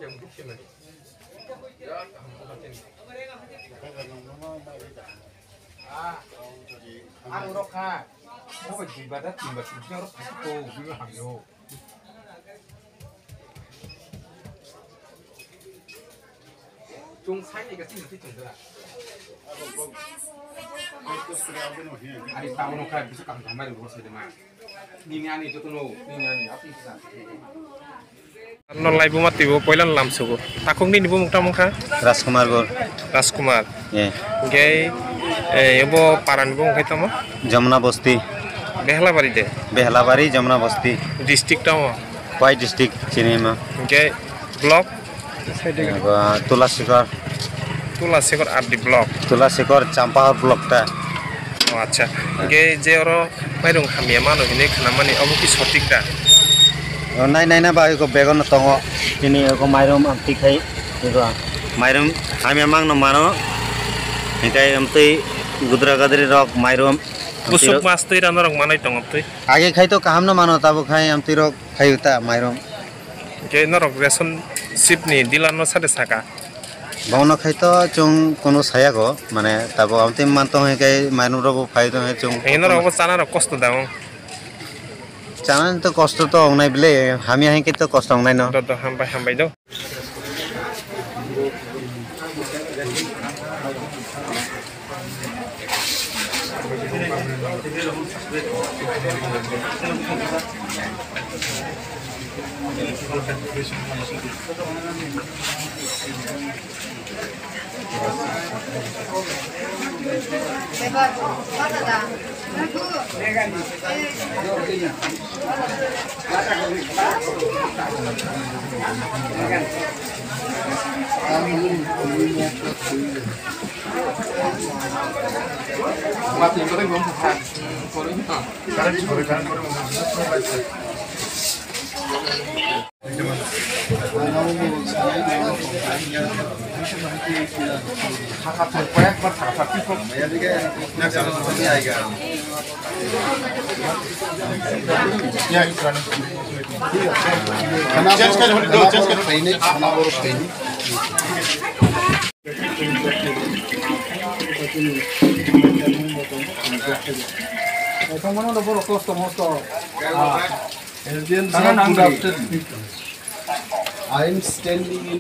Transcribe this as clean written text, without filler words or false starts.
Anu roka, mau bagi badat timbal timbal rok itu juga hamil. Trung sai này cái gì thì chúng ta. Ada tahu roka bisa kamu tambah dulu sedemang. Ningan itu tuh ningan apa itu? Non live mati bu, poilan lam suku. Takung ni bu mukta mukta. Raskumar bor. Raskumar. Yeah. Gay, ibu paran bu mukta mo? Jamna Basti. Behlabari de. Behlabari Jamna Basti. District tau. Pai district Cinema. Gay, block. Tulasikor. Tulasikor ardi block. Tulasikor Champahar block ta. Oh acha. Gay, jero mairung kami amano ini kenamani abu ki sotik dah. Nai na ba ko begon tongo ini ko mairom amti khai itu mairom ami amang no mano nikai amti gudra gadri rok mairom Busuk mas tu iran rok manai tong amti age khai to kaham no mano tabo khai amti rok khai uta mairom ke norok ration ship ni dilan no sade saka bono khai to chung kono saya go mane tabo amti man to he kai mairom rok khai to he chung norok chana rok kosto daung Jangan tu kosto tu orang naik beli, kami yang kita kosto orang naik no. Dodo hambai do. Mati itu kan belum bukan. Karena diberikan I am standing in